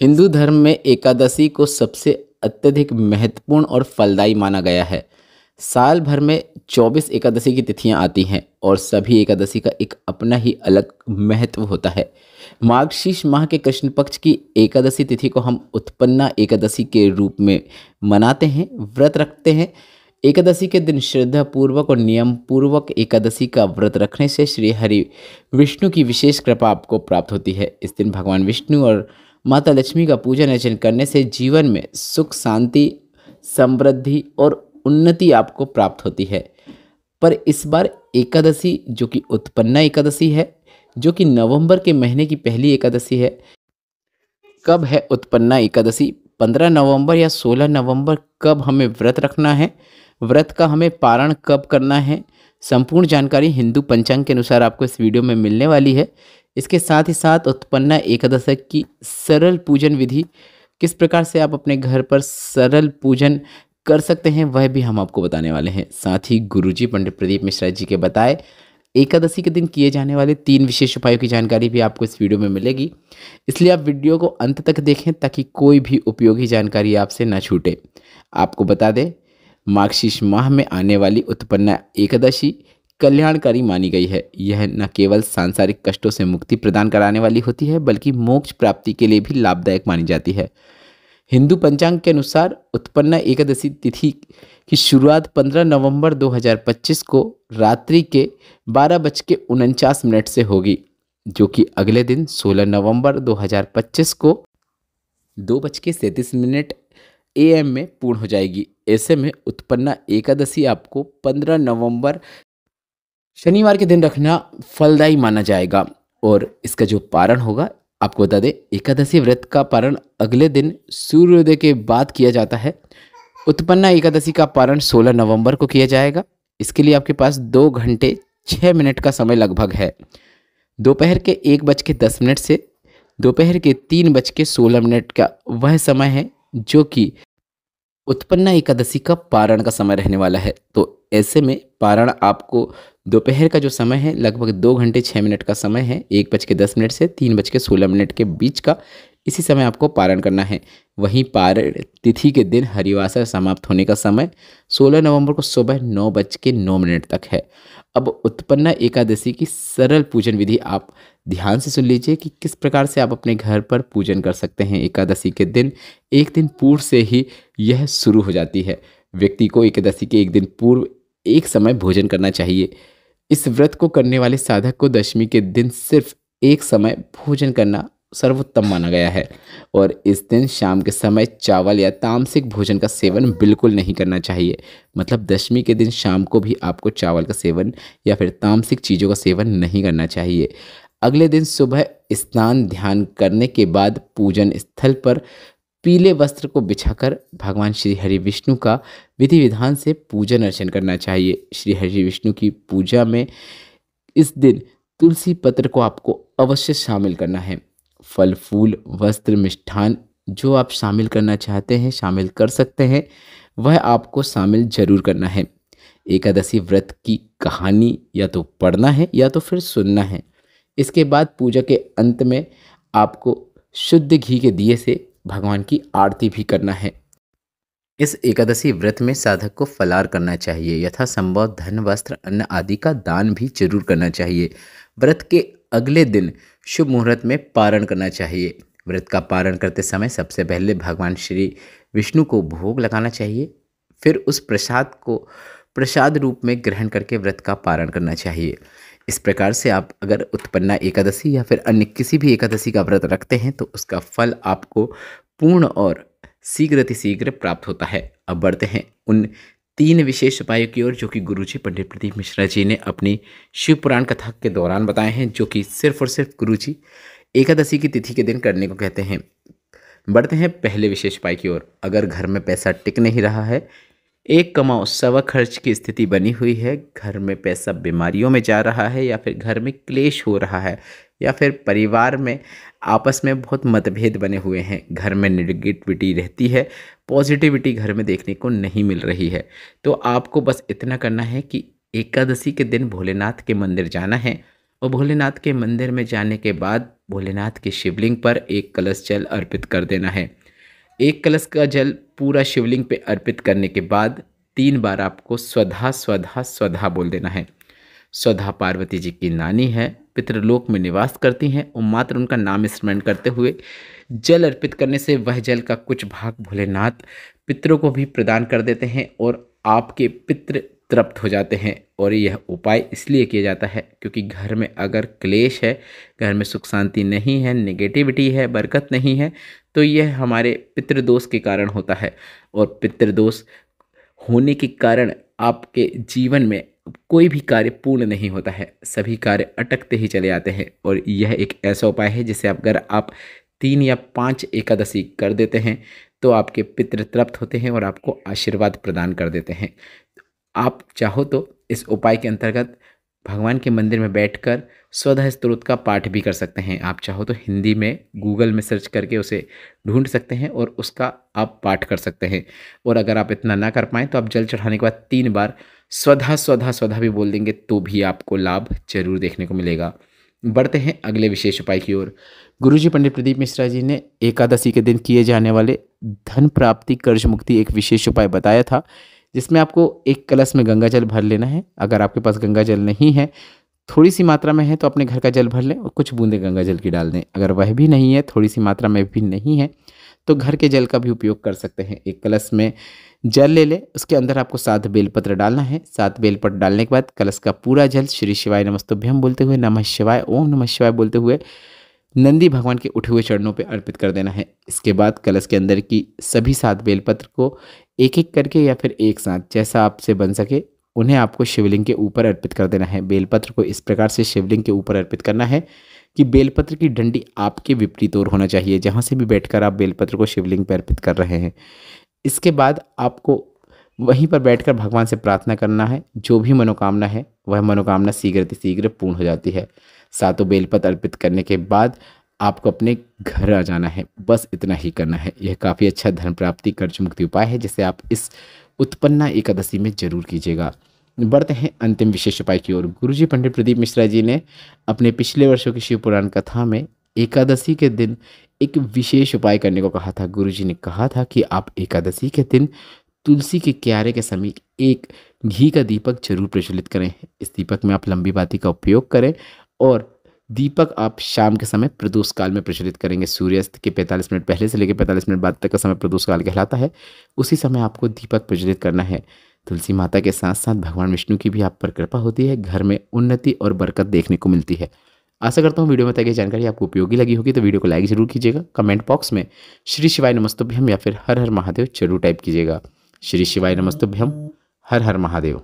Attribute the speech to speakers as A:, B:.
A: हिंदू धर्म में एकादशी को सबसे अत्यधिक महत्वपूर्ण और फलदायी माना गया है। साल भर में 24 एकादशी की तिथियां आती हैं और सभी एकादशी का एक अपना ही अलग महत्व होता है। मार्गशीर्ष माह के कृष्ण पक्ष की एकादशी तिथि को हम उत्पन्ना एकादशी के रूप में मनाते हैं, व्रत रखते हैं। एकादशी के दिन श्रद्धा पूर्वक और नियम पूर्वक एकादशी का व्रत रखने से श्री हरि विष्णु की विशेष कृपा आपको प्राप्त होती है। इस दिन भगवान विष्णु और माता लक्ष्मी का पूजन अर्चन करने से जीवन में सुख, शांति, समृद्धि और उन्नति आपको प्राप्त होती है। पर इस बार एकादशी जो कि उत्पन्ना एकादशी है, जो कि नवंबर के महीने की पहली एकादशी है। कब है उत्पन्ना एकादशी? 15 नवंबर या 16 नवंबर? कब हमें व्रत रखना है? व्रत का हमें पारण कब करना है? संपूर्ण जानकारी हिंदू पंचांग के अनुसार आपको इस वीडियो में मिलने वाली है। इसके साथ ही साथ उत्पन्ना एकादशी की सरल पूजन विधि, किस प्रकार से आप अपने घर पर सरल पूजन कर सकते हैं, वह भी हम आपको बताने वाले हैं। साथ ही गुरुजी पंडित प्रदीप मिश्रा जी के बताए एकादशी के दिन किए जाने वाले 3 विशेष उपायों की जानकारी भी आपको इस वीडियो में मिलेगी। इसलिए आप वीडियो को अंत तक देखें ताकि कोई भी उपयोगी जानकारी आपसे न छूटे। आपको बता दें, मार्गशीर्ष माह में आने वाली उत्पन्ना एकादशी कल्याणकारी मानी गई है। यह न केवल सांसारिक कष्टों से मुक्ति प्रदान कराने वाली होती है, बल्कि मोक्ष प्राप्ति के लिए भी लाभदायक मानी जाती है। हिंदू पंचांग के अनुसार उत्पन्ना एकादशी तिथि की शुरुआत 15 नवंबर 2025 को रात्रि के 12:49 से होगी, जो कि अगले दिन 16 नवंबर 2025 को 2:37 AM में पूर्ण हो जाएगी। ऐसे में उत्पन्ना एकादशी आपको 15 नवंबर शनिवार के दिन रखना फलदायी माना जाएगा। और इसका जो पारण होगा, आपको बता दें, एकादशी व्रत का पारण अगले दिन सूर्योदय के बाद किया जाता है। उत्पन्ना एकादशी का पारण 16 नवंबर को किया जाएगा। इसके लिए आपके पास 2 घंटे 6 मिनट का समय लगभग है। दोपहर के 1:10 से दोपहर के 3:16 का वह समय है जो कि उत्पन्ना एकादशी का पारण का समय रहने वाला है। तो ऐसे में पारण आपको दोपहर का जो समय है लगभग 2 घंटे 6 मिनट का समय है, 1:10 से 3:16 के बीच का, इसी समय आपको पारण करना है। वहीं पारण तिथि के दिन हरिवासर समाप्त होने का समय 16 नवंबर को सुबह 9:09 तक है। अब उत्पन्ना एकादशी की सरल पूजन विधि आप ध्यान से सुन लीजिए कि किस प्रकार से आप अपने घर पर पूजन कर सकते हैं। एकादशी के दिन एक दिन पूर्व से ही यह शुरू हो जाती है। व्यक्ति को एकादशी के एक दिन पूर्व एक समय भोजन करना चाहिए। इस व्रत को करने वाले साधक को दशमी के दिन सिर्फ एक समय भोजन करना सर्वोत्तम माना गया है। और इस दिन शाम के समय चावल या तामसिक भोजन का सेवन बिल्कुल नहीं करना चाहिए। मतलब दशमी के दिन शाम को भी आपको चावल का सेवन या फिर तामसिक चीज़ों का सेवन नहीं करना चाहिए। अगले दिन सुबह स्नान ध्यान करने के बाद पूजन स्थल पर पीले वस्त्र को बिछाकर भगवान श्री हरि विष्णु का विधि विधान से पूजन अर्चन करना चाहिए। श्री हरि विष्णु की पूजा में इस दिन तुलसी पत्र को आपको अवश्य शामिल करना है। फल, फूल, वस्त्र, मिष्ठान जो आप शामिल करना चाहते हैं शामिल कर सकते हैं, वह आपको शामिल जरूर करना है। एकादशी व्रत की कहानी या तो पढ़ना है या तो फिर सुनना है। इसके बाद पूजा के अंत में आपको शुद्ध घी के दिए से भगवान की आरती भी करना है। इस एकादशी व्रत में साधक को फलाहार करना चाहिए। यथासंभव धन, वस्त्र, अन्न आदि का दान भी जरूर करना चाहिए। व्रत के अगले दिन शुभ मुहूर्त में पारण करना चाहिए। व्रत का पारण करते समय सबसे पहले भगवान श्री विष्णु को भोग लगाना चाहिए। फिर उस प्रसाद को प्रसाद रूप में ग्रहण करके व्रत का पारण करना चाहिए। इस प्रकार से आप अगर उत्पन्ना एकादशी या फिर अन्य किसी भी एकादशी का व्रत रखते हैं तो उसका फल आपको पूर्ण और शीघ्र प्राप्त होता है। अब बढ़ते हैं उन 3 विशेष उपायों की ओर जो कि गुरुजी पंडित प्रदीप मिश्रा जी ने अपनी शिव पुराण कथा के दौरान बताए हैं, जो कि सिर्फ और सिर्फ गुरुजी एकादशी की तिथि के दिन करने को कहते हैं। बढ़ते हैं पहले विशेष उपाय की ओर। अगर घर में पैसा टिक नहीं रहा है, एक कमाओ सवा खर्च की स्थिति बनी हुई है, घर में पैसा बीमारियों में जा रहा है, या फिर घर में क्लेश हो रहा है, या फिर परिवार में आपस में बहुत मतभेद बने हुए हैं, घर में नेगेटिविटी रहती है, पॉजिटिविटी घर में देखने को नहीं मिल रही है, तो आपको बस इतना करना है कि एकादशी के दिन भोलेनाथ के मंदिर जाना है और भोलेनाथ के मंदिर में जाने के बाद भोलेनाथ के शिवलिंग पर एक कलश जल अर्पित कर देना है। एक कलश का जल पूरा शिवलिंग पे अर्पित करने के बाद 3 बार आपको स्वधा स्वधा स्वधा बोल देना है। स्वधा पार्वती जी की नानी है, पितृलोक में निवास करती हैं और मात्र उनका नाम स्मरण करते हुए जल अर्पित करने से वह जल का कुछ भाग भोलेनाथ पितरों को भी प्रदान कर देते हैं और आपके पितृ तृप्त हो जाते हैं। और यह उपाय इसलिए किया जाता है क्योंकि घर में अगर क्लेश है, घर में सुख शांति नहीं है, नेगेटिविटी है, बरकत नहीं है, तो यह हमारे पितृदोष के कारण होता है। और पितृदोष होने के कारण आपके जीवन में कोई भी कार्य पूर्ण नहीं होता है, सभी कार्य अटकते ही चले आते हैं। और यह एक ऐसा उपाय है जिसे अगर आप 3 या 5 एकादशी कर देते हैं तो आपके पितृ तृप्त होते हैं और आपको आशीर्वाद प्रदान कर देते हैं। आप चाहो तो इस उपाय के अंतर्गत भगवान के मंदिर में बैठकर स्वधा स्तोत्र का पाठ भी कर सकते हैं। आप चाहो तो हिंदी में गूगल में सर्च करके उसे ढूंढ सकते हैं और उसका आप पाठ कर सकते हैं। और अगर आप इतना ना कर पाएँ तो आप जल चढ़ाने के बाद 3 बार स्वधा स्वधा स्वधा भी बोल देंगे तो भी आपको लाभ जरूर देखने को मिलेगा। बढ़ते हैं अगले विशेष उपाय की ओर। गुरुजी पंडित प्रदीप मिश्रा जी ने एकादशी के दिन किए जाने वाले धन प्राप्ति कर्ज मुक्ति एक विशेष उपाय बताया था, जिसमें आपको एक कलश में गंगा जल भर लेना है। अगर आपके पास गंगा जल नहीं है, थोड़ी सी मात्रा में है, तो अपने घर का जल भर लें और कुछ बूंदें गंगा जल की डाल दें। अगर वह भी नहीं है, थोड़ी सी मात्रा में भी नहीं है, तो घर के जल का भी उपयोग कर सकते हैं। एक कलश में जल ले लें, उसके अंदर आपको 7 बेलपत्र डालना है। 7 बेलपत्र डालने के बाद कलश का पूरा जल श्री शिवाय नमस्तुभ्यम बोलते हुए, नमः शिवाय, ओम नमः शिवाय बोलते हुए नंदी भगवान के उठे हुए चरणों पर अर्पित कर देना है। इसके बाद कलश के अंदर की सभी 7 बेलपत्र को एक एक करके या फिर एक साथ, जैसा आपसे बन सके, उन्हें आपको शिवलिंग के ऊपर अर्पित कर देना है। बेलपत्र को इस प्रकार से शिवलिंग के ऊपर अर्पित करना है कि बेलपत्र की डंडी आपके विपरीत ओर होना चाहिए, जहाँ से भी बैठकर आप बेलपत्र को शिवलिंग पर अर्पित कर रहे हैं। इसके बाद आपको वहीं पर बैठकर भगवान से प्रार्थना करना है। जो भी मनोकामना है वह मनोकामना शीघ्र पूर्ण हो जाती है। 7 बेलपत्र अर्पित करने के बाद आपको अपने घर आ जाना है, बस इतना ही करना है। यह काफ़ी अच्छा धन प्राप्ति कर्ज मुक्ति उपाय है, जिसे आप इस उत्पन्ना एकादशी में जरूर कीजिएगा। बढ़ते हैं अंतिम विशेष उपाय की ओर। गुरुजी पंडित प्रदीप मिश्रा जी ने अपने पिछले वर्षों की शिव पुराण कथा में एकादशी के दिन एक विशेष उपाय करने को कहा था। गुरुजी ने कहा था कि आप एकादशी के दिन तुलसी के क्यारे के समीप एक घी का दीपक जरूर प्रज्वलित करें। इस दीपक में आप लंबी बाती का उपयोग करें और दीपक आप शाम के समय प्रदोष काल में प्रज्वलित करेंगे। सूर्यास्त के 45 मिनट पहले से लेकर 45 मिनट बाद तक का समय प्रदोष काल कहलाता है। उसी समय आपको दीपक प्रज्वलित करना है। तुलसी माता के साथ साथ भगवान विष्णु की भी आप पर कृपा होती है, घर में उन्नति और बरकत देखने को मिलती है। आशा करता हूँ वीडियो में बताई जानकारी आपको उपयोगी लगी होगी, तो वीडियो को लाइक जरूर कीजिएगा। कमेंट बॉक्स में श्री शिवाय नमस्तुभ्यम या फिर हर हर महादेव जरूर टाइप कीजिएगा। श्री शिवाय नमस्तुभ्यम, हर हर महादेव।